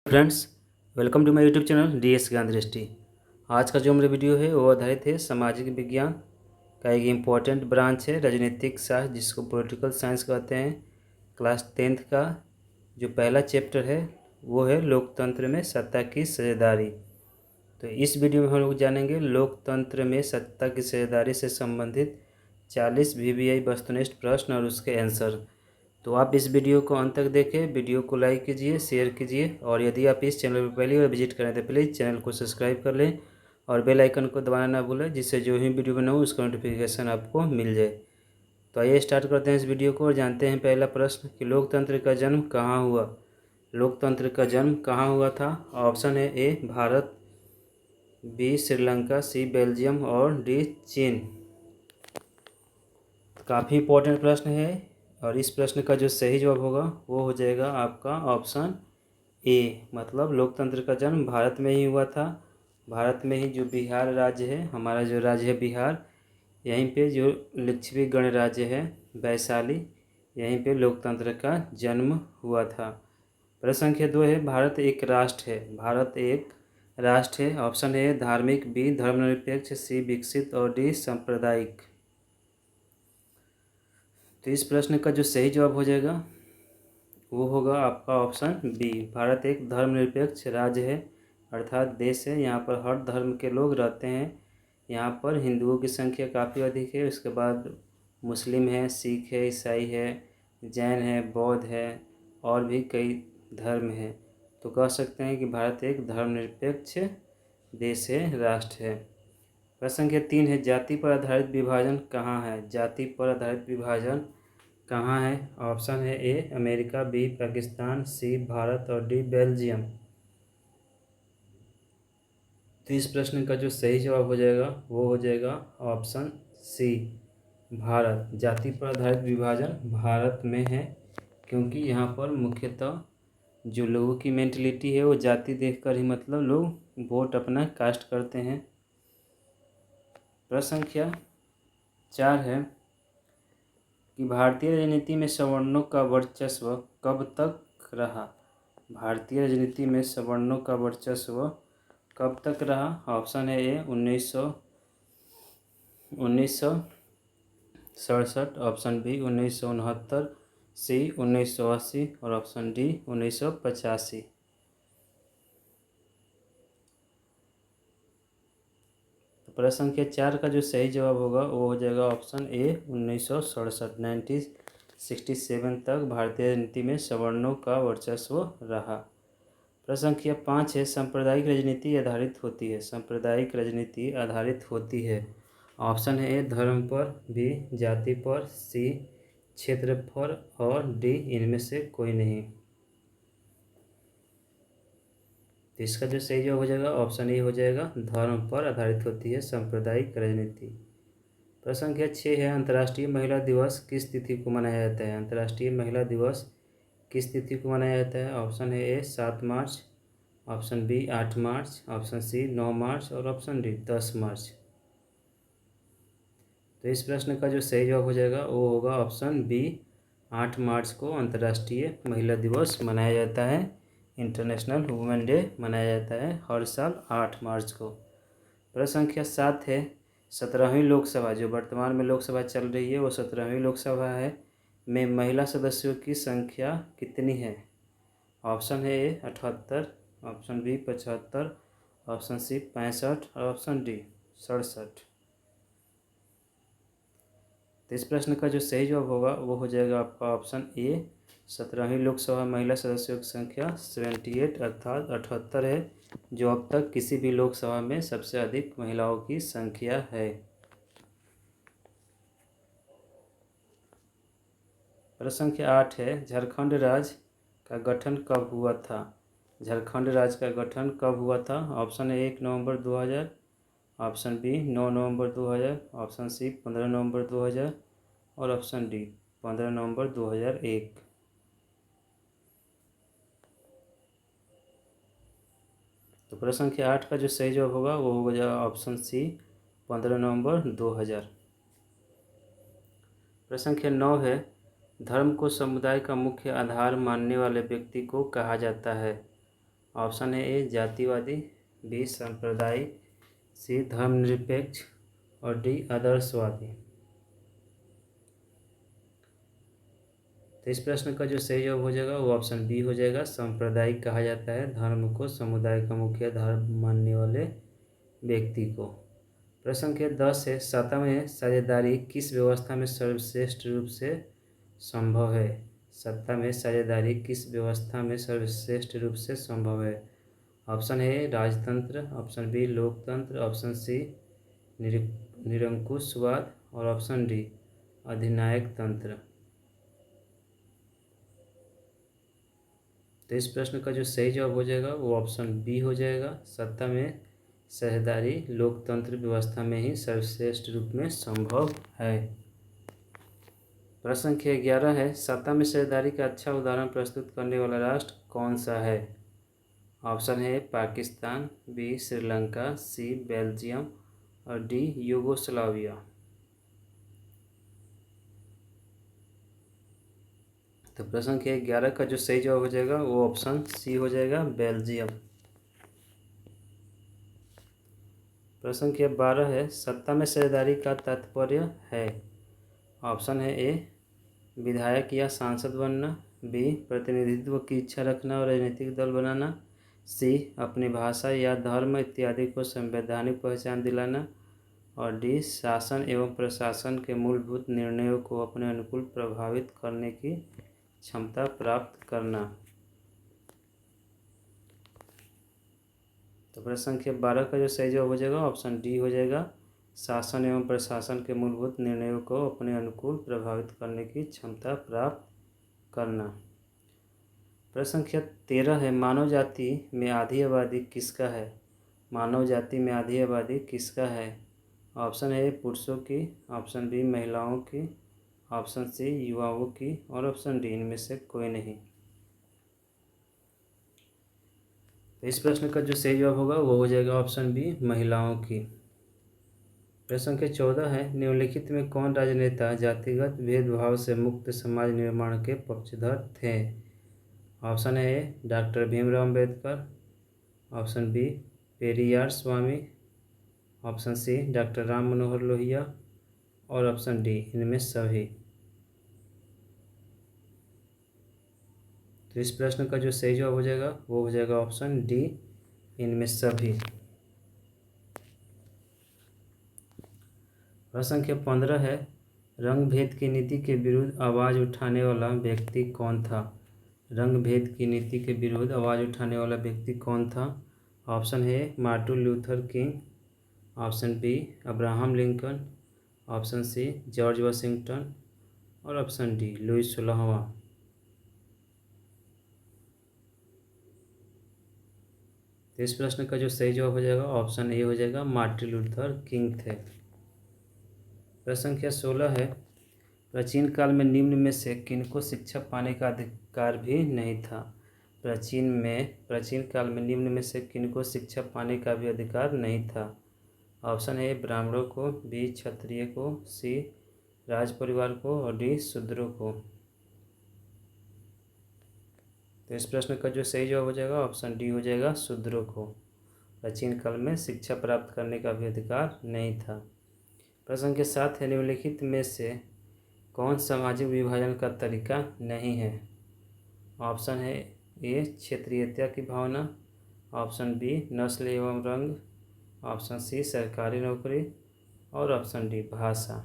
Friends, welcome to my YouTube channel DS Gyan दृष्टि। आज का जो मेरा वीडियो है वो आधारित है सामाजिक विज्ञान का एक इम्पॉर्टेंट ब्रांच है राजनीतिक शास्त्र, जिसको पॉलिटिकल साइंस कहते हैं। क्लास 10th का जो पहला चैप्टर है वो है लोकतंत्र में सत्ता की साझेदारी। तो इस वीडियो में हम लोग जानेंगे लोकतंत्र में सत्ता की साझेदारी से संबंधित 40 VVI वस्तुनिष्ठ प्रश्न और उसके आंसर। तो आप इस वीडियो को अंत तक देखें, वीडियो को लाइक कीजिए, शेयर कीजिए, और यदि आप इस चैनल पर पहली बार विजिट करें तो प्लीज़ चैनल को सब्सक्राइब कर लें और बेल आइकन को दबाना ना भूलें, जिससे जो ही वीडियो बनाऊँ उसका नोटिफिकेशन आपको मिल जाए। तो आइए स्टार्ट करते हैं इस वीडियो को और जानते हैं पहला प्रश्न कि लोकतंत्र का जन्म कहाँ हुआ। लोकतंत्र का जन्म कहाँ हुआ था? ऑप्शन है ए भारत, बी श्रीलंका, सी बेल्जियम और डी चीन। काफ़ी इंपॉर्टेंट प्रश्न है और इस प्रश्न का जो सही जवाब होगा वो हो जाएगा आपका ऑप्शन ए, मतलब लोकतंत्र का जन्म भारत में ही हुआ था। भारत में ही जो बिहार राज्य है, हमारा जो राज्य है बिहार, यहीं पे जो लिच्छवी गणराज्य है वैशाली, यहीं पे लोकतंत्र का जन्म हुआ था। प्रश्न संख्या 2 है भारत एक राष्ट्र है। भारत एक राष्ट्र है। ऑप्शन ए धार्मिक, बी धर्मनिरपेक्ष, सी विकसित और डी सांप्रदायिक। तो इस प्रश्न का जो सही जवाब हो जाएगा वो होगा आपका ऑप्शन बी, भारत एक धर्मनिरपेक्ष राज्य है, अर्थात देश है। यहाँ पर हर धर्म के लोग रहते हैं। यहाँ पर हिंदुओं की संख्या काफ़ी अधिक है, उसके बाद मुस्लिम है, सिख है, ईसाई है, जैन है, बौद्ध है और भी कई धर्म हैं। तो कह सकते हैं कि भारत एक धर्मनिरपेक्ष देश है, राष्ट्र है। प्रश्न संख्या 3 है जाति पर आधारित विभाजन कहाँ है। जाति पर आधारित विभाजन कहाँ है? ऑप्शन है ए अमेरिका, बी पाकिस्तान, सी भारत और डी बेल्जियम। तो इस प्रश्न का जो सही जवाब हो जाएगा वो हो जाएगा ऑप्शन सी, भारत। जाति पर आधारित विभाजन भारत में है, क्योंकि यहाँ पर मुख्यतः जो लोगों की मेंटलिटी है वो जाति देखकर ही, मतलब लोग वोट अपना कास्ट करते हैं। प्रश्न संख्या 4 है कि भारतीय राजनीति में सवर्णों का वर्चस्व कब तक रहा। भारतीय राजनीति में सवर्णों का वर्चस्व कब तक रहा? ऑप्शन है ए 1967, ऑप्शन बी 1969, सी 1980 और ऑप्शन डी 1985। तो प्रश्न संख्या 4 का जो सही जवाब होगा वो हो जाएगा ऑप्शन ए 1967। 1967 तक भारतीय राजनीति में सवर्णों का वर्चस्व रहा। प्रश्न संख्या 5 है सांप्रदायिक राजनीति आधारित होती है। सांप्रदायिक राजनीति आधारित होती है। ऑप्शन है ए धर्म पर, बी जाति पर, सी क्षेत्र पर और डी इनमें से कोई नहीं। तो इसका जो सही जवाब हो जाएगा ऑप्शन ए हो जाएगा, धर्म पर आधारित होती है सांप्रदायिक राजनीति। प्रश्न संख्या 6 है अंतर्राष्ट्रीय महिला दिवस किस तिथि को मनाया जाता है। अंतर्राष्ट्रीय महिला दिवस किस तिथि को मनाया जाता है? ऑप्शन है ए 7 मार्च, ऑप्शन बी 8 मार्च, ऑप्शन सी 9 मार्च और ऑप्शन डी 10 मार्च। तो इस प्रश्न का जो सही जवाब हो जाएगा वो होगा ऑप्शन बी, 8 मार्च को अंतर्राष्ट्रीय महिला दिवस मनाया जाता है। इंटरनेशनल वुमेन डे मनाया जाता है हर साल 8 मार्च को। प्रश्न संख्या 7 है 17वीं लोकसभा, जो वर्तमान में लोकसभा चल रही है वो 17वीं लोकसभा है, में महिला सदस्यों की संख्या कितनी है? ऑप्शन है ए 78, ऑप्शन बी 75, ऑप्शन सी 65 और ऑप्शन डी 67। तो इस प्रश्न का जो सही जवाब होगा वो हो जाएगा आपका ऑप्शन ए, 17वीं लोकसभा महिला सदस्यों की संख्या 78 अर्थात 78 है, जो अब तक किसी भी लोकसभा में सबसे अधिक महिलाओं की संख्या है। प्रश्न संख्या 8 है झारखंड राज्य का गठन कब हुआ था। झारखंड राज्य का गठन कब हुआ था? ऑप्शन ए 1 नवंबर 2000, ऑप्शन बी 9 नवंबर 2000, ऑप्शन सी 15 नवंबर 2000 और ऑप्शन डी 15 नवंबर 2001। तो प्रश्न संख्या 8 का जो सही जवाब होगा वो हो जाएगा ऑप्शन सी 15 नवंबर 2000। प्रश्न संख्या 9 है धर्म को समुदाय का मुख्य आधार मानने वाले व्यक्ति को कहा जाता है। ऑप्शन है ए जातिवादी, बी सांप्रदायिक, सी धर्मनिरपेक्ष और डी आदर्शवादी। तो इस प्रश्न का जो सही जवाब हो जाएगा वो ऑप्शन बी हो जाएगा। सांप्रदायिक कहा जाता है धर्म को समुदाय का मुख्य धर्म मानने वाले व्यक्ति को। प्रश्न संख्या 10 है, सत्ता में साझेदारी किस व्यवस्था में सर्वश्रेष्ठ रूप से संभव है? सत्ता में साझेदारी किस व्यवस्था में सर्वश्रेष्ठ रूप से संभव है? ऑप्शन ए राजतंत्र, ऑप्शन बी लोकतंत्र, ऑप्शन सी निरंकुशवाद और ऑप्शन डी अधिनायक तंत्र। तो इस प्रश्न का जो सही जवाब हो जाएगा वो ऑप्शन बी हो जाएगा। सत्ता में साझेदारी लोकतंत्र व्यवस्था में ही सर्वश्रेष्ठ रूप में संभव है। प्रश्न संख्या 11 है, सत्ता में साझेदारी का अच्छा उदाहरण प्रस्तुत करने वाला राष्ट्र कौन सा है? ऑप्शन है पाकिस्तान, बी श्रीलंका, सी बेल्जियम और डी यूगोस्लाविया। तो प्रश्न संख्या 11 का जो सही जवाब हो जाएगा वो ऑप्शन सी हो जाएगा, बेल्जियम। प्रश्न संख्या 12 है, सत्ता में साझेदारी का तात्पर्य है? ऑप्शन है ए विधायक या सांसद बनना, बी प्रतिनिधित्व की इच्छा रखना और राजनीतिक दल बनाना, सी अपनी भाषा या धर्म इत्यादि को संवैधानिक पहचान दिलाना और डी शासन एवं प्रशासन के मूलभूत निर्णयों को अपने अनुकूल प्रभावित करने की क्षमता प्राप्त करना। तो प्रश्न संख्या 12 का जो सही जवाब हो जाएगा ऑप्शन डी हो जाएगा, शासन एवं प्रशासन के मूलभूत निर्णयों को अपने अनुकूल प्रभावित करने की क्षमता प्राप्त करना। प्रश्न संख्या 13 है, मानव जाति में आधी आबादी किसका है? मानव जाति में आधी आबादी किसका है? ऑप्शन ए पुरुषों की, ऑप्शन बी महिलाओं की, ऑप्शन सी युवाओं की और ऑप्शन डी इनमें से कोई नहीं। तो इस प्रश्न का जो सही जवाब होगा वो हो जाएगा ऑप्शन बी महिलाओं की। प्रश्न संख्या 14 है, निम्नलिखित में कौन राजनेता जातिगत भेदभाव से मुक्त समाज निर्माण के पक्षधर थे? Option A doctor Bhimrao Ambedkar, option B Periyar Swami, option C doctor Ram Manohar Lohia और ऑप्शन डी इनमें सभी। तो इस प्रश्न का जो सही जवाब हो जाएगा वो हो जाएगा ऑप्शन डी इनमें सभी। प्रश्न संख्या 15 है, रंग भेद की नीति के विरुद्ध आवाज़ उठाने वाला व्यक्ति कौन था? रंग भेद की नीति के विरुद्ध आवाज़ उठाने वाला व्यक्ति कौन था? ऑप्शन है Martin Luther King, option B Abraham Lincoln, option C George Washington और ऑप्शन डी लुई 16वां। तो इस प्रश्न का जो सही जवाब हो जाएगा ऑप्शन ए हो जाएगा, मार्टिन लूथर किंग थे। प्रश्न संख्या 16 है, प्राचीन काल में निम्न में से किनको शिक्षा पाने का अधिकार भी नहीं था? प्राचीन काल में निम्न में से किनको शिक्षा पाने का भी अधिकार नहीं था? ऑप्शन ए ब्राह्मणों को, बी क्षत्रिय को, सी राज परिवार को और डी शूद्रों को। तो इस प्रश्न का जो सही जवाब हो जाएगा ऑप्शन डी हो जाएगा, शूद्रों को प्राचीन काल में शिक्षा प्राप्त करने का भी अधिकार नहीं था। प्रश्न के साथ है, निम्नलिखित में से कौन सामाजिक विभाजन का तरीका नहीं है? ऑप्शन है ए क्षेत्रीयता की भावना, ऑप्शन बी नस्ल एवं रंग, ऑप्शन सी सरकारी नौकरी और ऑप्शन डी भाषा।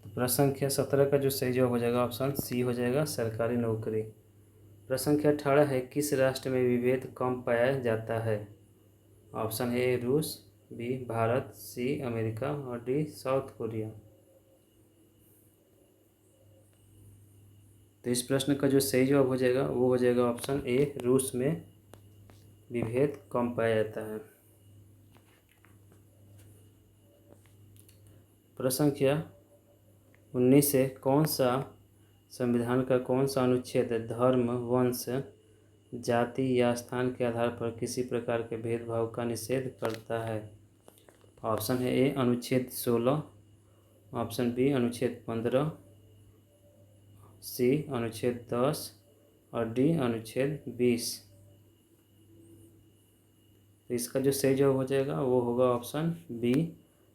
प्रश्न संख्या 17 का जो सही जवाब हो जाएगा ऑप्शन सी हो जाएगा, सरकारी नौकरी। प्रश्न संख्या 18 है, किस राष्ट्र में विभेद कम पाया जाता है? ऑप्शन ए रूस, बी भारत, सी अमेरिका और डी साउथ कोरिया। तो इस प्रश्न का जो सही जवाब हो जाएगा वो हो जाएगा ऑप्शन ए, रूस में विभेद कम पाया जाता है। प्रश्न संख्या 19 से कौन सा संविधान का कौन सा अनुच्छेद धर्म, वंश, जाति या स्थान के आधार पर किसी प्रकार के भेदभाव का निषेध करता है? ऑप्शन है ए अनुच्छेद 16, ऑप्शन बी अनुच्छेद 15, सी अनुच्छेद 10, और डी अनुच्छेद 20। तो इसका जो सही जवाब हो जाएगा वो होगा ऑप्शन बी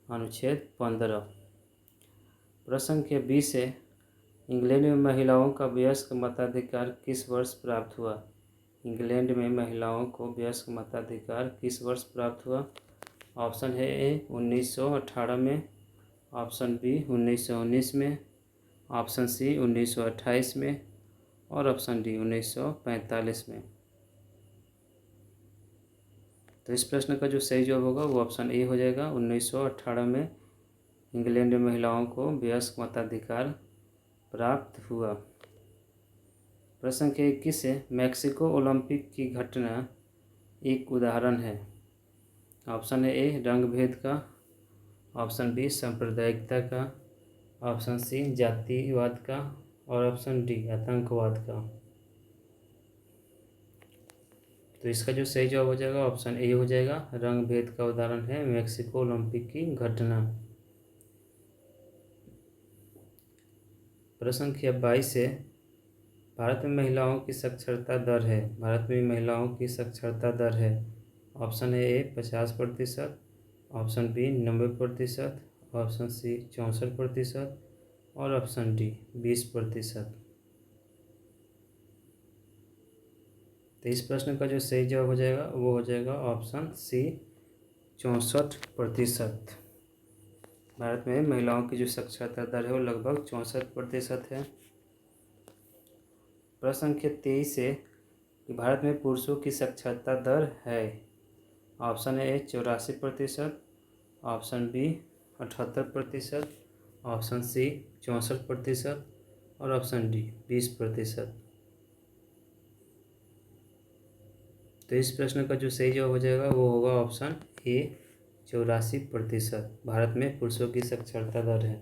अनुच्छेद 15। प्रश्न संख्या 20 है, इंग्लैंड में महिलाओं का वयस्क मताधिकार किस वर्ष प्राप्त हुआ? इंग्लैंड में महिलाओं को वयस्क मताधिकार किस वर्ष प्राप्त हुआ? ऑप्शन है ए 1918 में, ऑप्शन बी 1919 में, ऑप्शन सी 1928 में और ऑप्शन डी 1945 में। तो इस प्रश्न का जो सही जवाब होगा वो ऑप्शन ए हो जाएगा। 1918 में इंग्लैंड में महिलाओं को वयस्क मताधिकार प्राप्त हुआ। प्रश्न संख्या 21 है, मैक्सिको ओलंपिक की घटना एक उदाहरण है। ऑप्शन है ए रंग भेद का, ऑप्शन बी सांप्रदायिकता का, ऑप्शन सी जातिवाद का और ऑप्शन डी आतंकवाद का। तो इसका जो सही जवाब हो जाएगा ऑप्शन ए हो जाएगा। रंग भेद का उदाहरण है मैक्सिको ओलंपिक की घटना। प्रश्न संख्या 22 है, भारत में महिलाओं की साक्षरता दर है। भारत में महिलाओं की साक्षरता दर है। ऑप्शन है ए 50%, ऑप्शन बी 90%, ऑप्शन सी 64% और ऑप्शन डी 20%। तो इस प्रश्न का जो सही जवाब हो जाएगा वो हो जाएगा ऑप्शन सी 64%। भारत में महिलाओं की जो साक्षरता दर है वो लगभग 64% है। प्रश्न संख्या 23 है कि भारत में पुरुषों की साक्षरता दर है। Option A 84%, option B 78%, option C 64% और ऑप्शन डी 20%। तो इस प्रश्न का जो सही जवाब हो जाएगा वो होगा ऑप्शन ए 84% भारत में पुरुषों की साक्षरता दर है।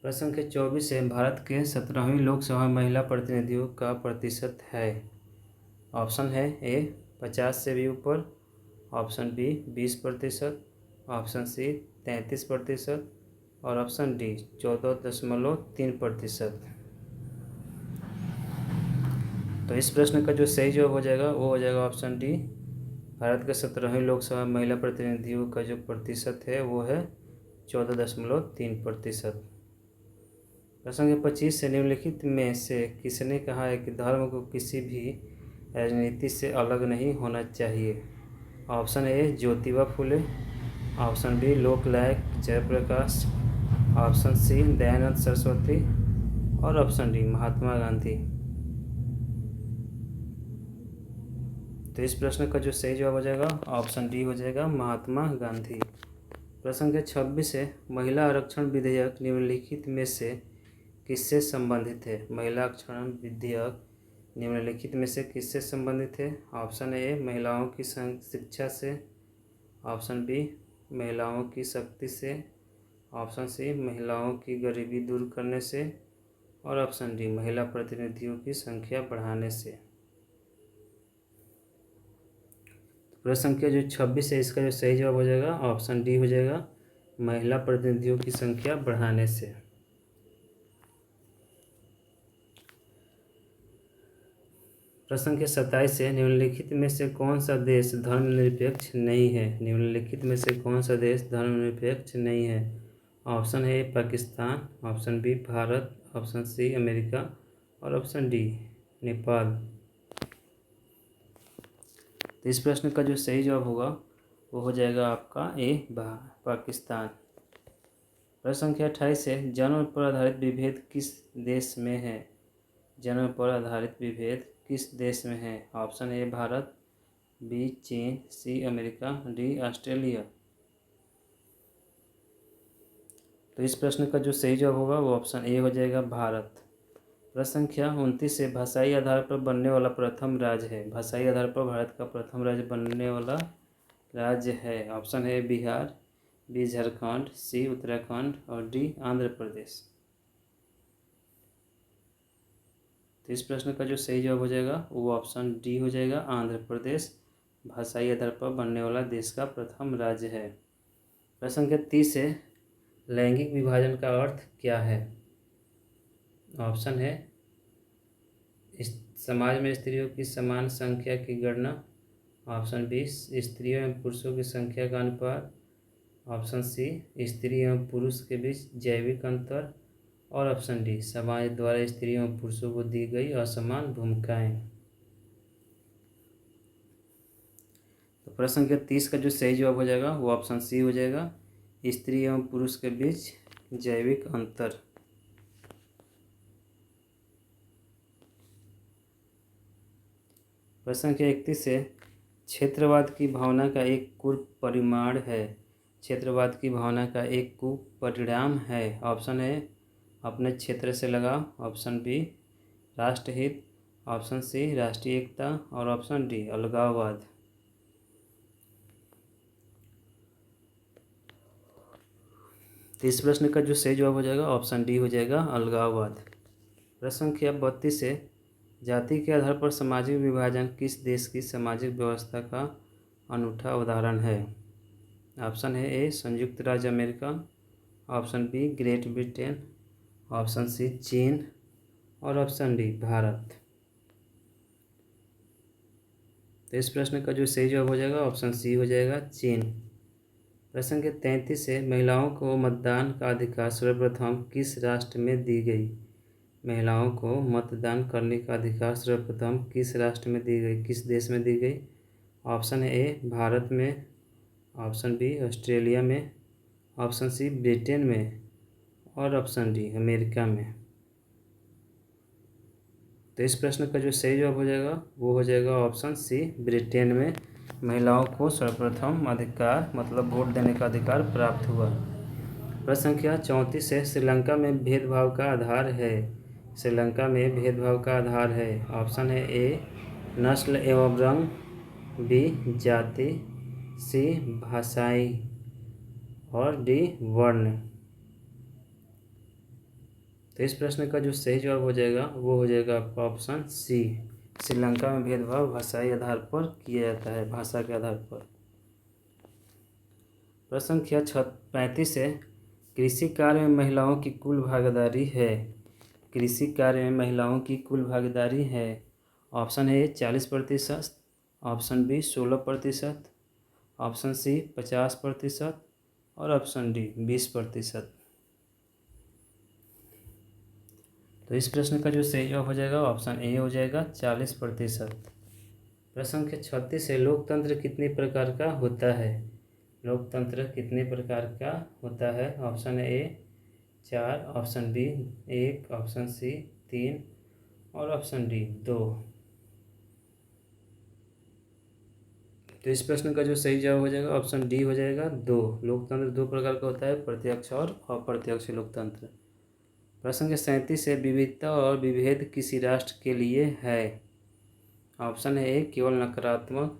प्रश्न संख्या 24 है, भारत के 17वीं लोकसभा महिला प्रतिनिधियों का प्रतिशत है। ऑप्शन है ए 50 से भी ऊपर, ऑप्शन बी 20%, ऑप्शन सी 33% और ऑप्शन डी 14.3%। तो इस प्रश्न का जो सही जवाब हो जाएगा वो हो जाएगा ऑप्शन डी। भारत के 17वीं लोकसभा महिला प्रतिनिधियों का जो प्रतिशत है वो है 14.3%। प्रश्न संख्या 25 से, निम्नलिखित में से किसने कहा है कि धर्म को किसी भी राजनीति से अलग नहीं होना चाहिए? Option A Jyotiba Phule, option B Loknayak Jayaprakash, option C Dayanand Saraswati और ऑप्शन डी महात्मा गांधी। तो इस प्रश्न का जो सही जवाब हो जाएगा ऑप्शन डी हो जाएगा महात्मा गांधी। प्रश्न संख्या 26 है, महिला आरक्षण विधेयक निम्नलिखित में से किससे संबंधित है? महिला आरक्षण विधेयक निम्नलिखित में से किससे संबंधित है? ऑप्शन ए महिलाओं की शिक्षा से, ऑप्शन बी महिलाओं की शक्ति से, ऑप्शन सी महिलाओं की गरीबी दूर करने से और ऑप्शन डी महिला प्रतिनिधियों की संख्या बढ़ाने से। प्रश्न संख्या जो 26 है इसका जो सही जवाब हो जाएगा ऑप्शन डी हो जाएगा, महिला प्रतिनिधियों की संख्या बढ़ाने से। प्रश्न संख्या 27 है, निम्नलिखित में से कौन सा देश धर्मनिरपेक्ष नहीं है? निम्नलिखित में से कौन सा देश धर्मनिरपेक्ष नहीं है? Option A Pakistan, option B Bharat, option C America और ऑप्शन डी नेपाल। तो इस प्रश्न का जो सही जवाब होगा वो हो जाएगा आपका ए पाकिस्तान। प्रश्न संख्या 28 है, जन्म पर आधारित विभेद किस देश में है? जन्म पर आधारित विभेद किस देश में है? ऑप्शन ए भारत, बी चीन, सी अमेरिका, डी ऑस्ट्रेलिया। तो इस प्रश्न का जो सही जवाब होगा वो ऑप्शन ए हो जाएगा भारत। प्रश्न संख्या 29 से, भाषाई आधार पर बनने वाला प्रथम राज्य है। भाषाई आधार पर भारत का प्रथम राज्य बनने वाला राज्य है। ऑप्शन है बिहार, बी झारखंड, सी उत्तराखंड और डी आंध्र प्रदेश। तो इस प्रश्न का जो सही जवाब हो जाएगा वो ऑप्शन डी हो जाएगा, आंध्र प्रदेश भाषाई आधार पर बनने वाला देश का प्रथम राज्य है। प्रश्न संख्या 30 है, लैंगिक विभाजन का अर्थ क्या है? ऑप्शन है समाज में स्त्रियों की समान संख्या की गणना। ऑप्शन बी, स्त्रियों एवं पुरुषों की संख्या का अनुपात। ऑप्शन सी, स्त्री एवं पुरुष के बीच जैविक अंतर। और ऑप्शन डी, समाज द्वारा स्त्रियों एवं पुरुषों को दी गई असमान भूमिकाएं। तो प्रश्न संख्या 30 का जो सही जवाब हो जाएगा वो ऑप्शन सी हो जाएगा, स्त्री एवं पुरुष के बीच जैविक अंतर। प्रश्न संख्या 31 से क्षेत्रवाद की भावना का एक कुल परिमाण है। क्षेत्रवाद की भावना का एक कुल परिणाम है। ऑप्शन ए, अपने क्षेत्र से लगाव। ऑप्शन बी, राष्ट्रहित। ऑप्शन सी, राष्ट्रीय एकता। और ऑप्शन डी, अलगाववाद। तो इस प्रश्न का जो सही जवाब हो जाएगा ऑप्शन डी हो जाएगा, अलगाववाद। प्रश्न संख्या 32 से जाति के आधार पर सामाजिक विभाजन किस देश की सामाजिक व्यवस्था का अनूठा उदाहरण है। ऑप्शन है ए, संयुक्त राज्य America. Option B, Great Britain. Option C, चीन। और ऑप्शन डी, भारत। तो इस प्रश्न का जो सही जवाब हो जाएगा ऑप्शन सी हो जाएगा, चीन। प्रश्न संख्या 33 से महिलाओं को मतदान का अधिकार सर्वप्रथम किस राष्ट्र में दी गई। महिलाओं को मतदान करने का अधिकार सर्वप्रथम किस राष्ट्र में दी गई, किस देश में दी गई। ऑप्शन ए, भारत में। ऑप्शन बी, ऑस्ट्रेलिया में। ऑप्शन सी, ब्रिटेन में। और ऑप्शन डी, अमेरिका में। तो इस प्रश्न का जो सही जवाब हो जाएगा वो हो जाएगा ऑप्शन सी, ब्रिटेन में महिलाओं को सर्वप्रथम अधिकार मतलब वोट देने का अधिकार प्राप्त हुआ। प्रश्न संख्या 34 है, श्रीलंका में भेदभाव का आधार है। श्रीलंका में भेदभाव का आधार है। ऑप्शन है ए, नस्ल एवं रंग। बी, जाति। सी, भाषाई। और डी, वर्ण। तो इस प्रश्न का जो सही जवाब हो जाएगा वो हो जाएगा आपका ऑप्शन सी, श्रीलंका में भेदभाव भाषाई आधार पर किया जाता है, भाषा के आधार पर। प्रश्न संख्या 35 है, कृषि कार्य में महिलाओं की कुल भागीदारी है। कृषि कार्य में महिलाओं की कुल भागीदारी है। Option A, 40%। Option B, 16%। Option C, 50%। और ऑप्शन डी, 20%। तो इस प्रश्न का जो सही जवाब हो जाएगा ऑप्शन ए हो जाएगा, 40%। प्रश्न संख्या 36 है, लोकतंत्र कितने प्रकार का होता है। लोकतंत्र कितने प्रकार का होता है। Option A, 4। Option B, 1। Option C, 3। और ऑप्शन डी, 2। तो इस प्रश्न का जो सही जवाब हो जाएगा ऑप्शन डी हो जाएगा, 2। लोकतंत्र 2 प्रकार का होता है, प्रत्यक्ष और अप्रत्यक्ष लोकतंत्र। प्रश्न के 37 है, विविधता और विभेद किसी राष्ट्र के लिए है। ऑप्शन है ए, केवल नकारात्मक।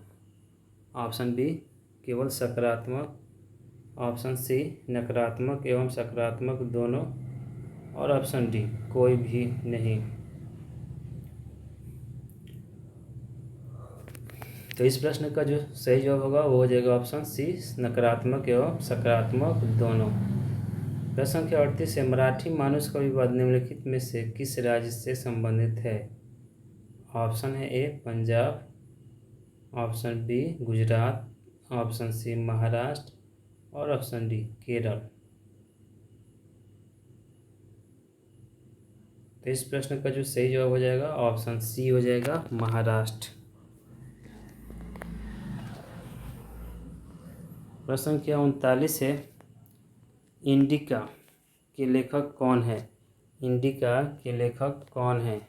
ऑप्शन बी, केवल सकारात्मक। ऑप्शन सी, नकारात्मक एवं सकारात्मक दोनों। और ऑप्शन डी, कोई भी नहीं। तो इस प्रश्न का जो सही जवाब होगा वो हो जाएगा ऑप्शन सी, नकारात्मक एवं सकारात्मक दोनों। प्रश्न संख्या 38 है, मराठी मानुष का विवाद निम्नलिखित में से किस राज्य से संबंधित है। ऑप्शन है A, Punjab. Option B, Gujarat. Option C, Maharashtra. और ऑप्शन डी, केरल। तो इस प्रश्न का जो सही जवाब हो जाएगा ऑप्शन सी हो जाएगा, महाराष्ट्र। प्रश्न संख्या 39 है, इंडिका के लेखक कौन है। इंडिका के लेखक कौन है।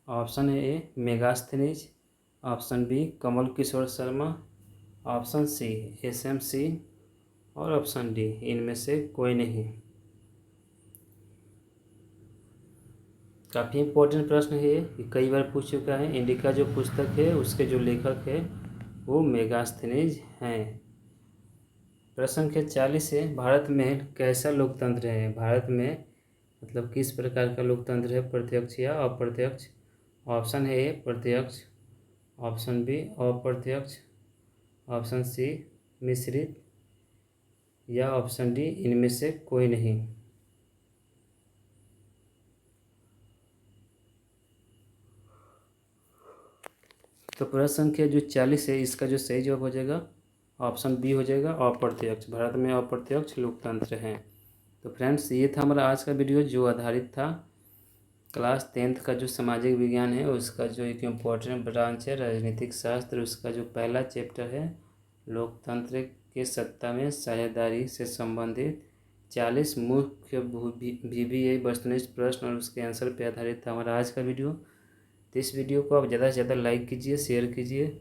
ऑप्शन है A, Megasthenes. Option B, Kamal Kishore Sharma. Option C, SM Singh. और ऑप्शन डी, इनमें से कोई नहीं। काफ़ी इम्पोर्टेंट प्रश्न है ये, कई बार पूछ चुका है। इंडिका जो पुस्तक है उसके जो लेखक है वो मेगास्थनीज हैं। प्रश्न संख्या 40 है, भारत में कैसा लोकतंत्र है। भारत में मतलब किस प्रकार का लोकतंत्र है, प्रत्यक्ष या अप्रत्यक्ष। ऑप्शन है ए, प्रत्यक्ष। ऑप्शन बी, अप्रत्यक्ष। ऑप्शन सी, मिश्रित। या ऑप्शन डी, इनमें से कोई नहीं। तो प्रश्न संख्या जो 40 है इसका जो सही जवाब हो जाएगा ऑप्शन बी हो जाएगा, अप्रत्यक्ष। भारत में अप्रत्यक्ष लोकतंत्र है। तो फ्रेंड्स, ये था हमारा आज का वीडियो जो आधारित था क्लास 10th का जो सामाजिक विज्ञान है उसका जो एक इम्पोर्टेंट ब्रांच है राजनीतिक शास्त्र, उसका जो पहला चैप्टर है लोकतंत्र के सत्ता में साझेदारी से संबंधित 40 मुख्य VBA वस्तुनिष्ठ प्रश्न और उसके आंसर पर आधारित था हमारा आज का वीडियो। तो इस वीडियो को आप ज़्यादा से ज़्यादा लाइक कीजिए, शेयर कीजिए,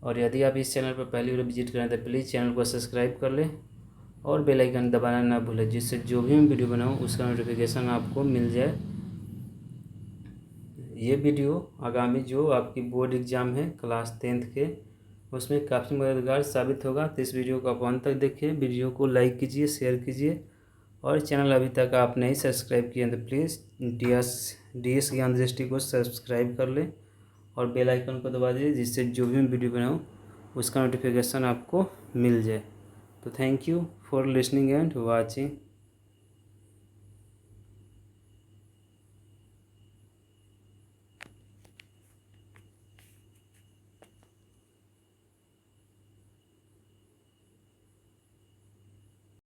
और यदि आप इस चैनल पर पहली बार विजिट करें तो प्लीज़ चैनल को सब्सक्राइब कर लें और बेल आइकन दबाना ना भूलें, जिससे जो भी मैं वीडियो बनाऊँ उसका नोटिफिकेशन आपको मिल जाए। ये वीडियो आगामी जो आपकी बोर्ड एग्ज़ाम है क्लास 10th के उसमें काफ़ी मददगार साबित होगा। तो इस वीडियो को आप अंत तक देखिए, वीडियो को लाइक कीजिए, शेयर कीजिए, और चैनल अभी तक आप नहीं सब्सक्राइब किए तो प्लीज़ DS ज्ञान दृष्टि को सब्सक्राइब कर लें और बेल आइकन को दबा दीजिए, जिससे जो भी मैं वीडियो बनाऊँ उसका नोटिफिकेशन आपको मिल जाए। तो thank you for listening and watching.